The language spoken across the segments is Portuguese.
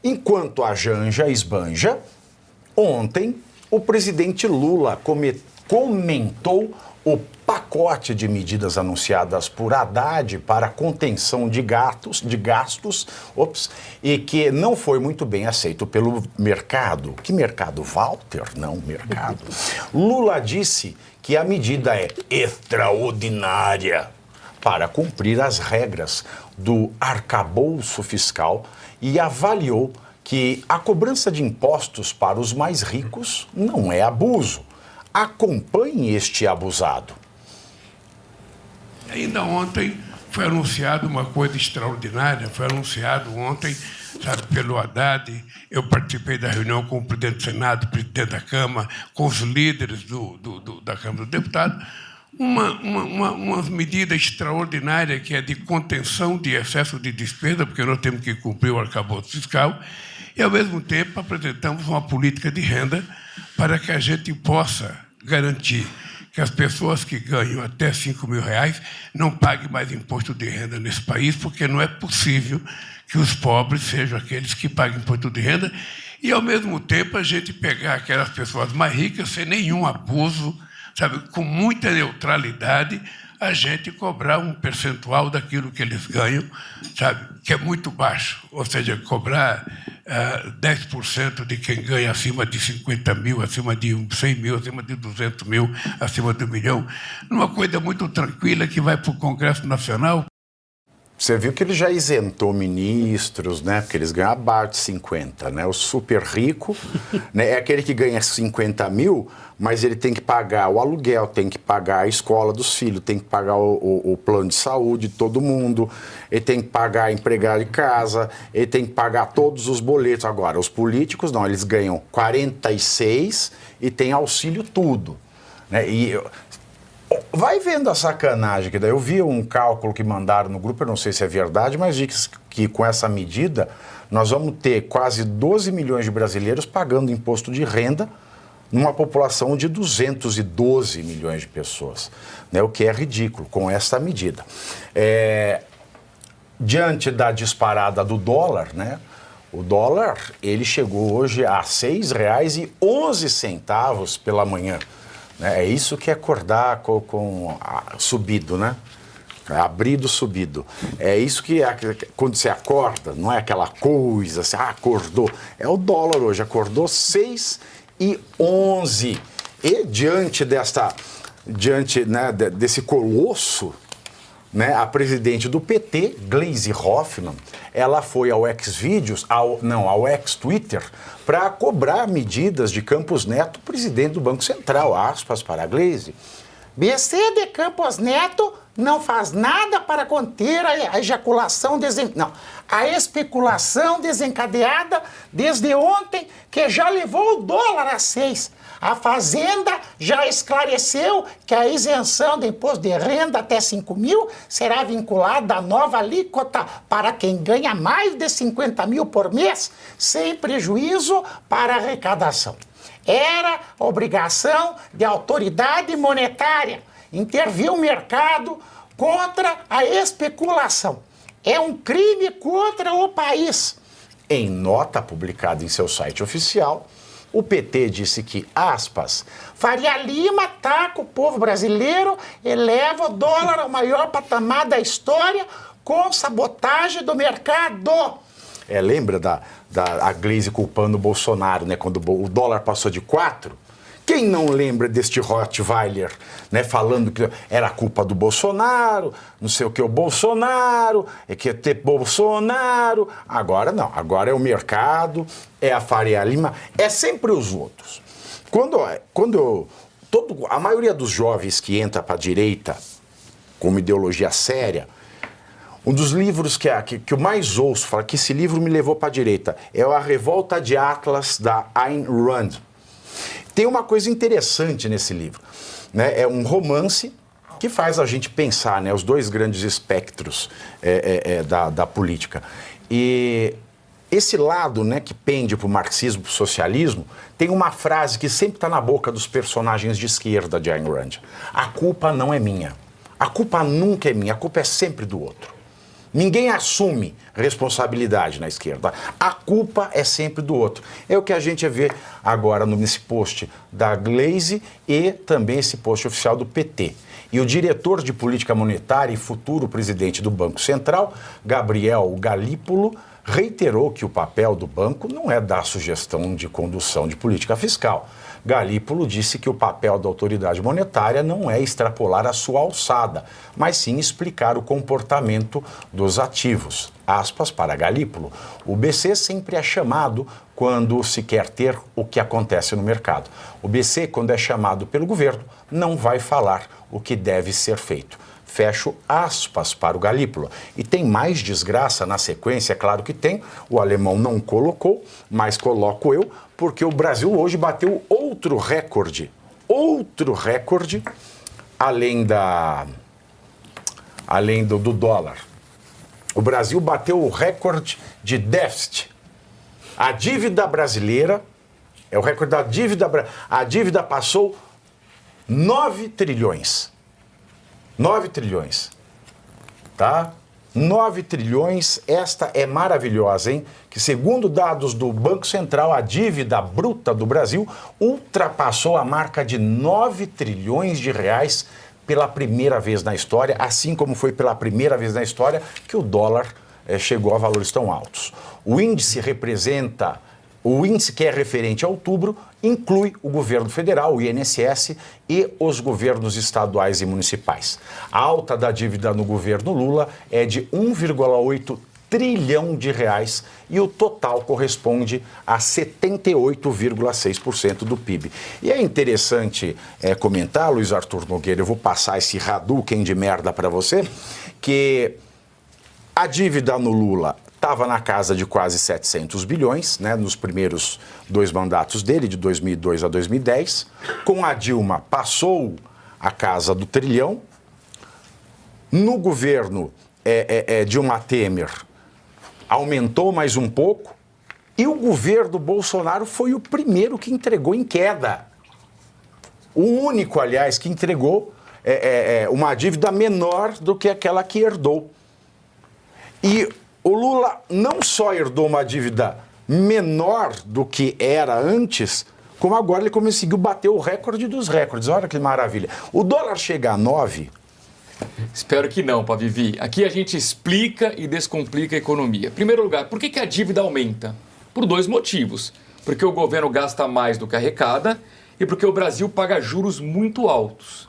Enquanto a Janja esbanja, ontem o presidente Lula comentou o pacote de medidas anunciadas por Haddad para contenção de gastos, e que não foi muito bem aceito pelo mercado. Que mercado? Walter? Não, mercado. Lula disse que a medida é extraordinária para cumprir as regras do arcabouço fiscal e avaliou que a cobrança de impostos para os mais ricos não é abuso. Acompanhe este abusado. Ainda ontem foi anunciado uma coisa extraordinária, foi anunciado ontem, sabe, pelo Haddad. Eu participei da reunião com o presidente do Senado, o presidente da Câmara, com os líderes da Câmara dos Deputados, uma medida extraordinária que é de contenção de excesso de despesa, porque nós temos que cumprir o arcabouço fiscal, e, ao mesmo tempo, apresentamos uma política de renda para que a gente possa garantir que as pessoas que ganham até R$5.000 não paguem mais imposto de renda nesse país, porque não é possível que os pobres sejam aqueles que paguem imposto de renda e, ao mesmo tempo, a gente pegar aquelas pessoas mais ricas sem nenhum abuso, sabe, com muita neutralidade, a gente cobrar um percentual daquilo que eles ganham, sabe, que é muito baixo, ou seja, cobrar 10% de quem ganha acima de 50 mil, acima de 100 mil, acima de 200 mil, acima de 1 milhão, numa coisa muito tranquila que vai para o Congresso Nacional. Você viu que ele já isentou ministros, né? Porque eles ganham abaixo de 50, né? O super rico, né? É aquele que ganha 50 mil, mas ele tem que pagar o aluguel, tem que pagar a escola dos filhos, tem que pagar o plano de saúde de todo mundo, ele tem que pagar a empregada de casa, ele tem que pagar todos os boletos. Agora, os políticos não, eles ganham 46 e tem auxílio tudo, né? E vai vendo a sacanagem que daí. Eu vi um cálculo que mandaram no grupo, eu não sei se é verdade, mas diz que com essa medida nós vamos ter quase 12 milhões de brasileiros pagando imposto de renda numa população de 212 milhões de pessoas, né? O que é ridículo com essa medida. Diante da disparada do dólar, né? O dólar, ele chegou hoje a R$ 6,11 pela manhã. É isso que é acordar com subido, né? Abrido, subido. É isso que quando você acorda, não é aquela coisa assim, acordou. É o dólar hoje, acordou 6,11. E diante né, desse colosso, né, a presidente do PT, Gleisi Hoffmann, ela foi ao Xvideos, ao X-Twitter, para cobrar medidas de Campos Neto, presidente do Banco Central, aspas para a Gleisi. BC de Campos Neto não faz nada para conter a ejaculação a especulação desencadeada desde ontem, que já levou o dólar a 6. A Fazenda já esclareceu que a isenção do imposto de renda até 5 mil será vinculada à nova alíquota para quem ganha mais de 50 mil por mês, sem prejuízo para a arrecadação. Era obrigação de autoridade monetária intervir o mercado contra a especulação. É um crime contra o país. Em nota publicada em seu site oficial, o PT disse que, aspas, Faria Lima ataca o povo brasileiro e leva o dólar ao maior patamar da história com sabotagem do mercado. Lembra da Gleisi culpando o Bolsonaro, né? Quando o dólar passou de 4? Quem não lembra deste Rottweiler, né, falando que era culpa do Bolsonaro, não sei o que, o Bolsonaro, que ia ter Bolsonaro. Agora não, agora é o mercado, é a Faria Lima, é sempre os outros. A maioria dos jovens que entra para a direita com uma ideologia séria, um dos livros que eu mais ouço falar que esse livro me levou para a direita é A Revolta de Atlas, da Ayn Rand. Tem uma coisa interessante nesse livro, né? É um romance que faz a gente pensar, né? Os dois grandes espectros da política. E esse lado, né, que pende para o marxismo, para o socialismo, tem uma frase que sempre está na boca dos personagens de esquerda de Ayn Rand. A culpa não é minha. A culpa nunca é minha, a culpa é sempre do outro. Ninguém assume responsabilidade na esquerda. A culpa é sempre do outro. É o que a gente vê agora nesse post da Glaze e também esse post oficial do PT. E o diretor de política monetária e futuro presidente do Banco Central, Gabriel Galípolo, reiterou que o papel do banco não é dar sugestão de condução de política fiscal. Galípolo disse que o papel da autoridade monetária não é extrapolar a sua alçada, mas sim explicar o comportamento dos ativos. Aspas para Galípolo. O BC sempre é chamado quando se quer ter o que acontece no mercado. O BC, quando é chamado pelo governo, não vai falar o que deve ser feito. Fecho aspas para o Galípolo. E tem mais desgraça na sequência, é claro que tem. O alemão não colocou, mas coloco eu, porque o Brasil hoje bateu outro recorde, além do dólar. O Brasil bateu o recorde de déficit. A dívida brasileira, é o recorde da dívida, a dívida passou 9 trilhões. 9 trilhões, tá? 9 trilhões, esta é maravilhosa, hein? Que segundo dados do Banco Central, a dívida bruta do Brasil ultrapassou a marca de 9 trilhões de reais pela primeira vez na história, assim como foi pela primeira vez na história que o dólar chegou a valores tão altos. O índice que é referente a outubro inclui o governo federal, o INSS e os governos estaduais e municipais. A alta da dívida no governo Lula é de 1,8 trilhão de reais e o total corresponde a 78,6% do PIB. E é interessante comentar, Luiz Arthur Nogueira, eu vou passar esse Hadouken de merda para você, que a dívida no Lula estava na casa de quase 700 bilhões, né, nos primeiros 2 mandatos dele, de 2002 a 2010. Com a Dilma, passou a casa do trilhão. No governo Dilma Temer, aumentou mais um pouco. E o governo Bolsonaro foi o primeiro que entregou em queda. O único, aliás, que entregou uma dívida menor do que aquela que herdou. E o Lula não só herdou uma dívida menor do que era antes, como agora ele conseguiu bater o recorde dos recordes. Olha que maravilha. O dólar chega a 9. Espero que não, Pavivi. Aqui a gente explica e descomplica a economia. Em primeiro lugar, por que a dívida aumenta? Por 2 motivos. Porque o governo gasta mais do que arrecada e porque o Brasil paga juros muito altos.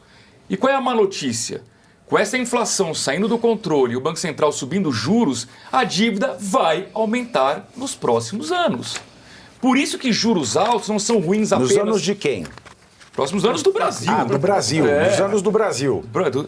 E qual é a má notícia? Com essa inflação saindo do controle e o Banco Central subindo juros, a dívida vai aumentar nos próximos anos. Por isso que juros altos não são ruins apenas... Nos anos de quem? Próximos anos do Brasil. Ah, do Brasil. Nos anos do Brasil.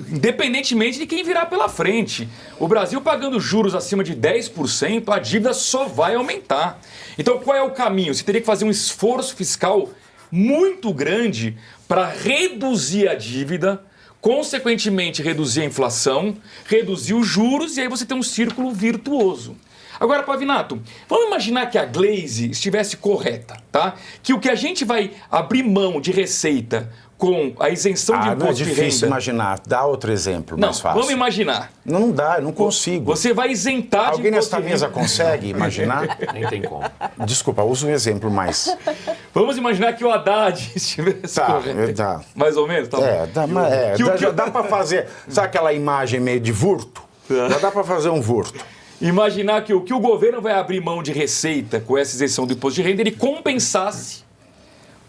Independentemente de quem virá pela frente. O Brasil pagando juros acima de 10%, a dívida só vai aumentar. Então qual é o caminho? Você teria que fazer um esforço fiscal muito grande para reduzir a dívida, consequentemente reduzir a inflação, reduzir os juros e aí você tem um círculo virtuoso. Agora, Pavinato, vamos imaginar que a Glaze estivesse correta, tá? Que o que a gente vai abrir mão de receita com a isenção de imposto de renda... Não é difícil imaginar. Dá outro exemplo mais fácil. Vamos imaginar. Não dá, eu não consigo. Você vai isentar de Alguém imposto nesta de mesa renda. consegue imaginar? Nem tem como. Desculpa, usa um exemplo mais... Vamos imaginar que o Haddad estivesse correto. Tá. Mais ou menos? Tá bom. Já dá pra fazer... Sabe aquela imagem meio de vurto? Já dá pra fazer um vurto. Imaginar que o governo vai abrir mão de receita com essa isenção do imposto de renda, ele compensasse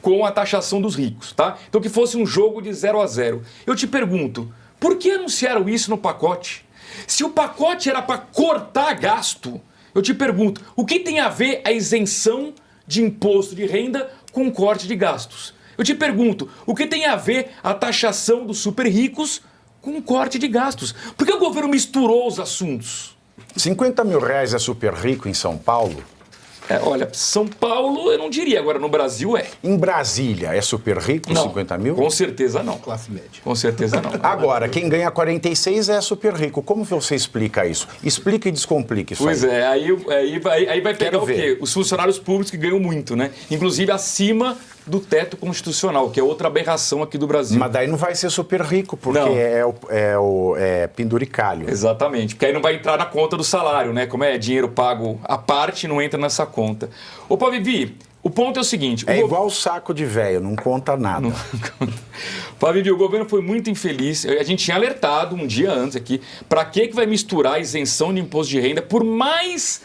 com a taxação dos ricos, tá? Então que fosse um jogo de 0 a 0. Eu te pergunto, por que anunciaram isso no pacote? Se o pacote era para cortar gasto, eu te pergunto, o que tem a ver a isenção de imposto de renda com corte de gastos? Eu te pergunto, o que tem a ver a taxação dos super ricos com corte de gastos? Por que o governo misturou os assuntos? 50 mil reais é super rico em São Paulo? Olha, São Paulo eu não diria, agora no Brasil é. Em Brasília é super rico, Não, 50 mil? Com certeza não. Classe média. Com certeza não. Agora, quem ganha 46 é super rico. Como você explica isso? Explica e descomplica isso Pois aí. aí vai pegar Quero o quê? ver. Os funcionários públicos que ganham muito, né? Inclusive acima do teto constitucional, que é outra aberração aqui do Brasil. Mas daí não vai ser super rico, porque Não. é penduricalho. Exatamente, porque aí não vai entrar na conta do salário, né? Como é dinheiro pago à parte, não entra nessa conta. Ô, Vivi, o ponto é o seguinte... É igual o saco de velho, não conta nada. Vivi, o governo foi muito infeliz. A gente tinha alertado um dia antes aqui, para que vai misturar a isenção de imposto de renda, por mais...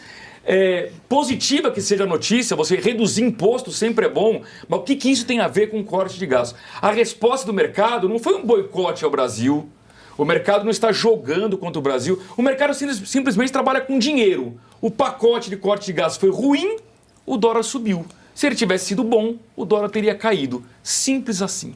positiva que seja a notícia, você reduzir imposto sempre é bom, mas o que isso tem a ver com corte de gastos? A resposta do mercado não foi um boicote ao Brasil, o mercado não está jogando contra o Brasil, o mercado simplesmente trabalha com dinheiro. O pacote de corte de gastos foi ruim, o dólar subiu. Se ele tivesse sido bom, o dólar teria caído. Simples assim.